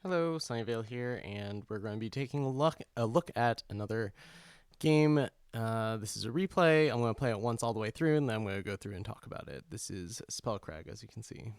Hello, Sunnyvale here, and we're going to be taking a look at another game. This is a replay. I'm going to play it once all the way through, and then I'm going to go through and talk about it. This is Spellcrag, as you can see.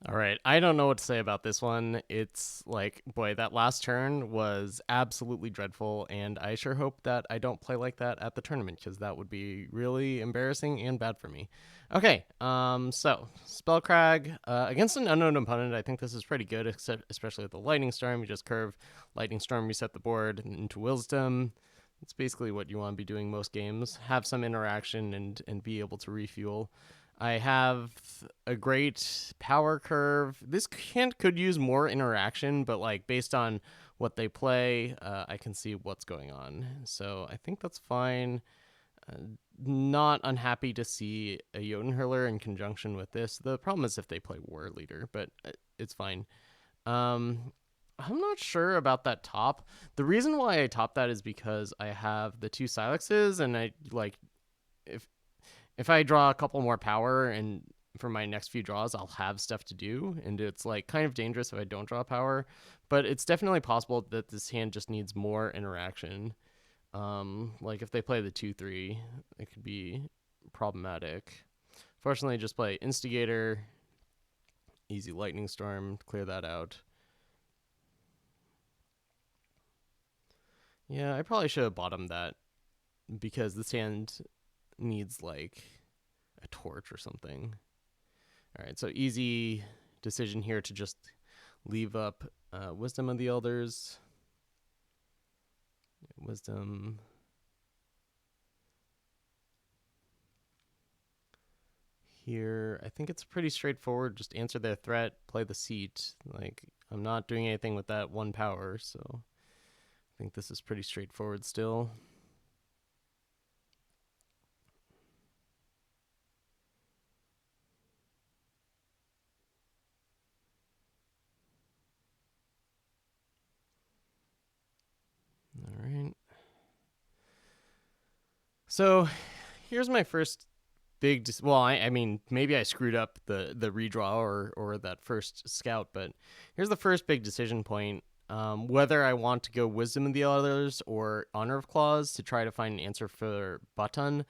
All right, I don't know what to say about this one. It's like, boy, that last turn was absolutely dreadful, and I sure hope that I don't play like that at the tournament because that would be really embarrassing and bad for me. Okay, so Spellcrag against an unknown opponent. I think this is pretty good, except especially with the Lightning Storm. You just curve Lightning Storm, reset the board into Wisdom. It's basically what you want to be doing most games. Have some interaction and be able to refuel. I have a great power curve. This could use more interaction, but like based on what they play, I can see what's going on. So I think that's fine. Uh, Not unhappy to see a Jotunhurler in conjunction with this. The problem is if they play War Leader, but it's fine. I'm not sure about that top. The reason why I top that is because I have the two Silexes, and I like if I draw a couple more power and for my next few draws, I'll have stuff to do. And it's like kind of dangerous if I don't draw power, but it's definitely possible that this hand just needs more interaction. Like if they play the 2-3, it could be problematic. Fortunately, just play Instigator, easy Lightning Storm, clear that out. Yeah, I probably should have bottomed that because this hand needs like a torch or something. All right, so easy decision here to just leave up Wisdom of the Elders. Wisdom. Here, I think it's pretty straightforward. Just answer their threat, play the seat. Like, I'm not doing anything with that one power, so I think this is pretty straightforward still. All right. So here's my first big I mean maybe I screwed up the redraw or that first scout, but here's the first big decision point. Whether I want to go Wisdom of the Others or Honor of Claws to try to find an answer for Button.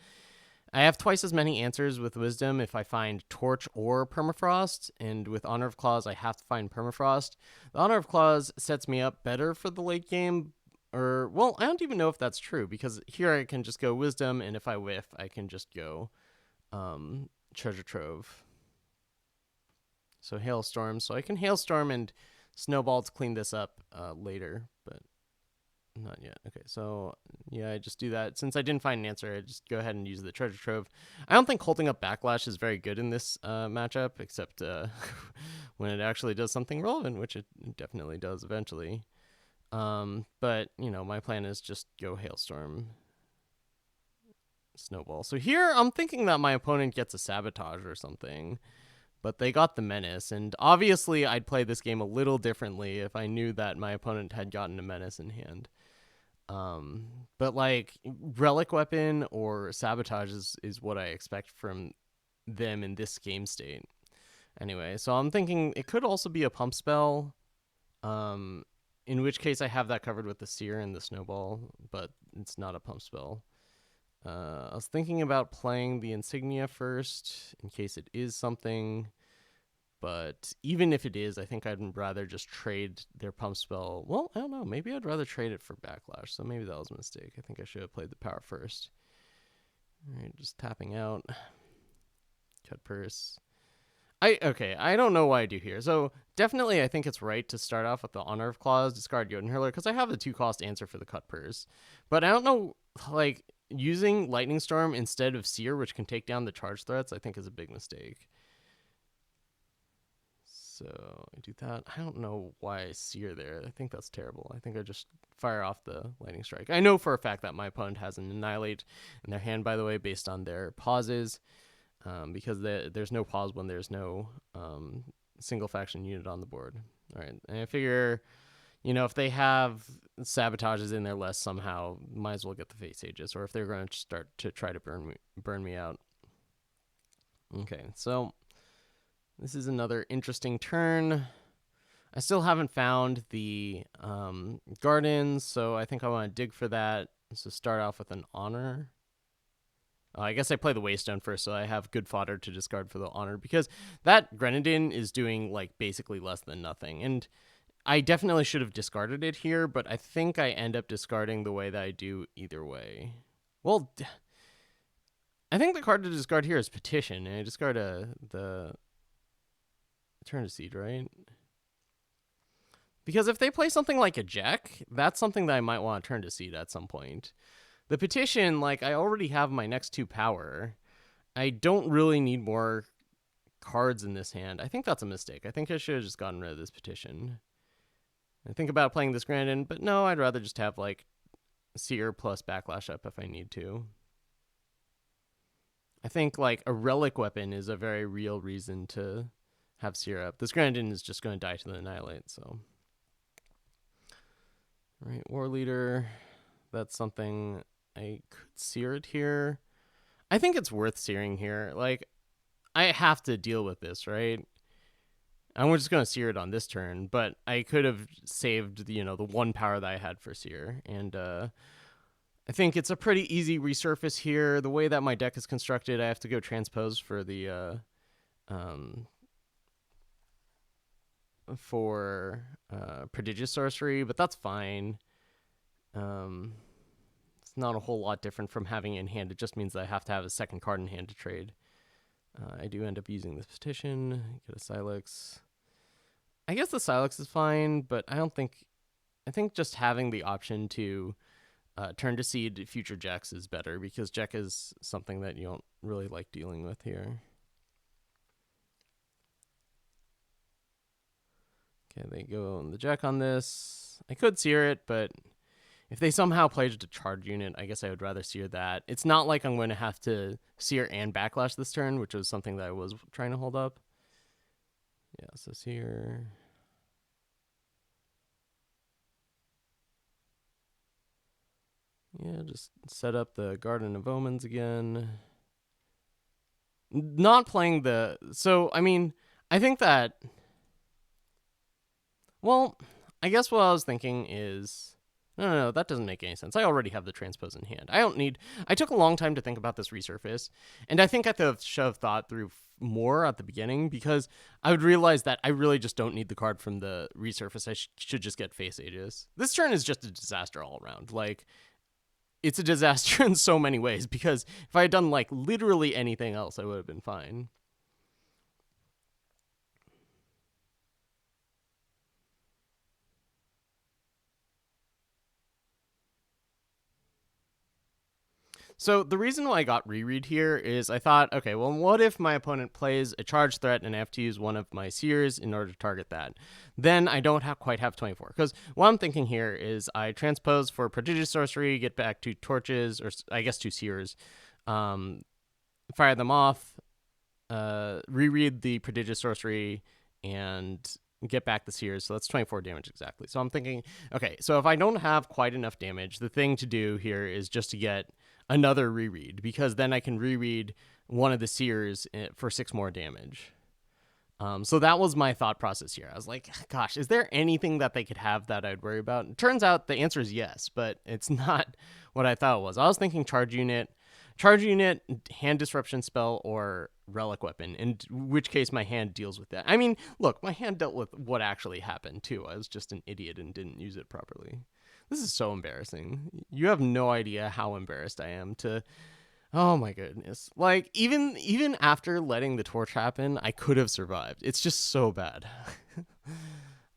I have twice as many answers with Wisdom if I find Torch or Permafrost, and with Honor of Claws, I have to find Permafrost. The Honor of Claws sets me up better for the late game, or, well, I don't even know if that's true, because here I can just go Wisdom, and if I whiff, I can just go Treasure Trove. So Hailstorm. So I can Hailstorm and Snowball to clean this up later, but not yet. Okay, so yeah, I just do that. Since I didn't find an answer, I just go ahead and use the Treasure Trove. I don't think holding up Backlash is very good in this matchup, except when it actually does something relevant, which it definitely does eventually. But, you know, my plan is just go Hailstorm, Snowball. So here I'm thinking that my opponent gets a Sabotage or something, but they got the Menace, and obviously I'd play this game a little differently if I knew that my opponent had gotten a Menace in hand. But like Relic Weapon or Sabotage is what I expect from them in this game state. Anyway, so I'm thinking it could also be a pump spell. In which case I have that covered with the Seer and the Snowball, but it's not a pump spell. I was thinking about playing the Insignia first in case it is something, but even if it is, I think I'd rather just trade their pump spell. Well, I don't know. Maybe I'd rather trade it for Backlash, so maybe that was a mistake. I think I should have played the power first. All right, just tapping out. Cut Purse. I don't know why I do here. So definitely I think it's right to start off with the Honor of Claws, discard Jotunhurler, because I have the 2-cost answer for the Cut Purse. But I don't know, like, using Lightning Storm instead of Seer, which can take down the charge threats, I think is a big mistake. So I do that. I don't know why I Seer there. I think that's terrible. I think I just fire off the Lightning Strike. I know for a fact that my opponent has an Annihilate in their hand, by the way, based on their pauses. Because there's no pause when there's no single faction unit on the board. All right, and I figure, you know, if they have Sabotages in their list somehow, might as well get the Face Aegis, or if they're going to start to try to burn me out. Okay, so this is another interesting turn. I still haven't found the gardens, so I think I want to dig for that. So start off with an Honor. I guess I play the Waystone first, so I have good fodder to discard for the Honor, because that Grenadin is doing, like, basically less than nothing. And I definitely should have discarded it here, but I think I end up discarding the way that I do either way. Well, I think the card to discard here is Petition, and I discard the Turn to Seed, right? Because if they play something like a Jack, that's something that I might want to Turn to Seed at some point. The Petition, like, I already have my next 2 power. I don't really need more cards in this hand. I think that's a mistake. I think I should have just gotten rid of this Petition. I think about playing this Grandin, but no, I'd rather just have, like, Seer plus Backlash up if I need to. I think, like, a Relic Weapon is a very real reason to have Seer up. This Grandin is just going to die to the Annihilate, so. All right, War Leader. That's something I could Seer it here. I think it's worth searing here. Like, I have to deal with this, right? I'm just going to Seer it on this turn, but I could have saved, the 1 power that I had for Seer. And I think it's a pretty easy resurface here. The way that my deck is constructed, I have to go Transpose for the Prodigious Sorcery, but that's fine. It's not a whole lot different from having it in hand. It just means that I have to have a second card in hand to trade. I do end up using this Petition, get a Sylex. I guess the Sylex is fine, but I think just having the option to Turn to Seed future Jacks is better, because Jack is something that you don't really like dealing with here. Okay, they go on the Jack on this. I could Seer it, but if they somehow played a Charge Unit, I guess I would rather Seer that. It's not like I'm going to have to Seer and Backlash this turn, which was something that I was trying to hold up. Yeah, so Seer. Yeah, just set up the Garden of Omens again. Not playing the... So, I mean, I think that... Well, I guess what I was thinking is... No, that doesn't make any sense. I already have the Transpose in hand. I took a long time to think about this resurface, and I think I should have thought through more at the beginning, because I would realize that I really just don't need the card from the resurface. I should just get Face Aegis. This turn is just a disaster all around. Like, it's a disaster in so many ways, because if I had done, like, literally anything else, I would have been fine. So the reason why I got Reread here is I thought, okay, well, what if my opponent plays a charge threat and I have to use one of my Seers in order to target that? Then I don't quite have 24. Because what I'm thinking here is I Transpose for Prodigious Sorcery, get back 2 Torches, or I guess 2 Seers, fire them off, reread the Prodigious Sorcery, and get back the Seers. So that's 24 damage exactly. So I'm thinking, okay, so if I don't have quite enough damage, the thing to do here is just to get another reread, because then I can reread one of the Seers for 6 more damage. So that was my thought process here. I was like, gosh, is there anything that they could have that I'd worry about? It turns out the answer is yes, but it's not what I thought it was. I was thinking Charge Unit, Hand Disruption Spell, or Relic Weapon, in which case my hand deals with that. I mean, look, my hand dealt with what actually happened too. I was just an idiot and didn't use it properly. This is so embarrassing. You have no idea how embarrassed I am to... Oh my goodness. Like, even after letting the torch happen, I could have survived. It's just so bad.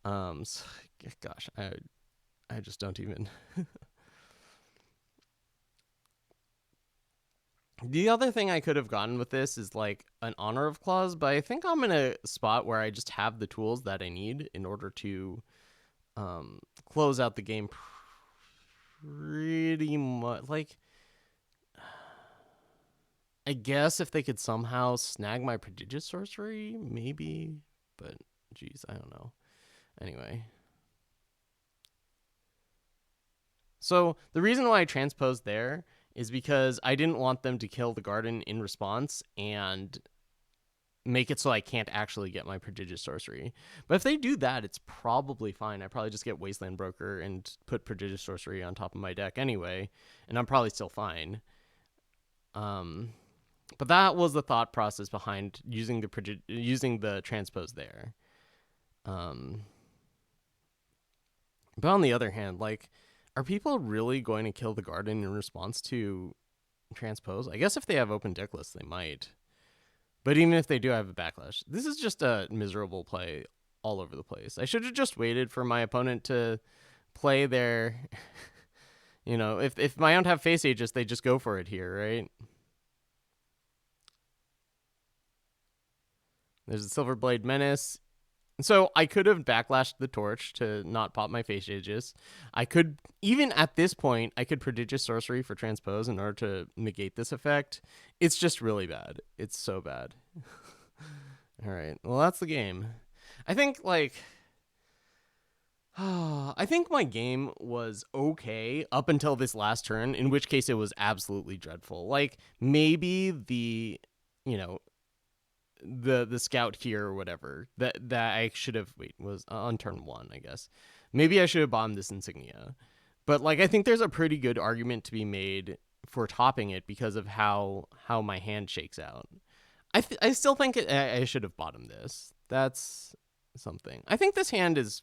So, gosh, I just don't even... The other thing I could have gotten with this is, like, an Honor of Claws, but I think I'm in a spot where I just have the tools that I need in order to close out the game pretty much. Like, I guess if they could somehow snag my Prodigious Sorcery, maybe, but geez, I don't know. Anyway. So the reason why I transposed there is because I didn't want them to kill the garden in response and make it so I can't actually get my Prodigious Sorcery. But if they do that, it's probably fine. I probably just get Wasteland Broker and put Prodigious Sorcery on top of my deck anyway, and I'm probably still fine. But that was the thought process behind using the transpose there. But on the other hand, like, are people really going to kill the garden in response to transpose? I guess if they have open deck lists, they might. But even if they do have a backlash, this is just a miserable play all over the place. I should have just waited for my opponent to play their if my own have face aegis, they just go for it here, right? There's a Silverblade Menace. So I could have backlashed the torch to not pop my face aegis. I could, even at this point, I could prodigious sorcery for transpose in order to negate this effect. It's just really bad. It's so bad. All right. Well, that's the game. I think I think my game was okay up until this last turn, in which case it was absolutely dreadful. Like, maybe the scout here or whatever that I should have was on turn 1, I guess. Maybe I should have bombed this insignia. But like, I think there's a pretty good argument to be made for topping it because of how my hand shakes out. I still think I should have bottomed this. That's something. I think this hand is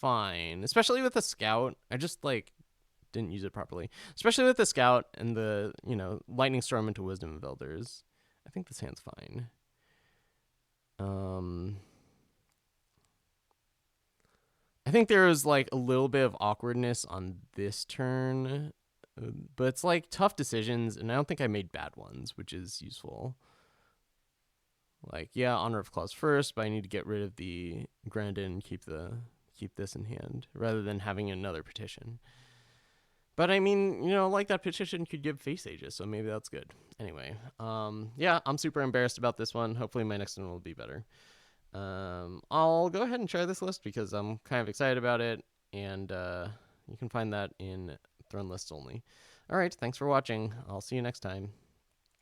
fine, especially with the scout. I just didn't use it properly, especially with the scout and the lightning storm into wisdom of elders. I think this hand's fine. I think there was a little bit of awkwardness on this turn, but it's tough decisions, and I don't think I made bad ones, which is useful. Yeah, Honor of Claws first, but I need to get rid of the Grandin and keep this in hand rather than having another petition. But I mean, that petition could give face aegis, so maybe that's good. Anyway, yeah, I'm super embarrassed about this one. Hopefully my next one will be better. I'll go ahead and try this list because I'm kind of excited about it, and you can find that in Throne Lists only. All right, thanks for watching. I'll see you next time.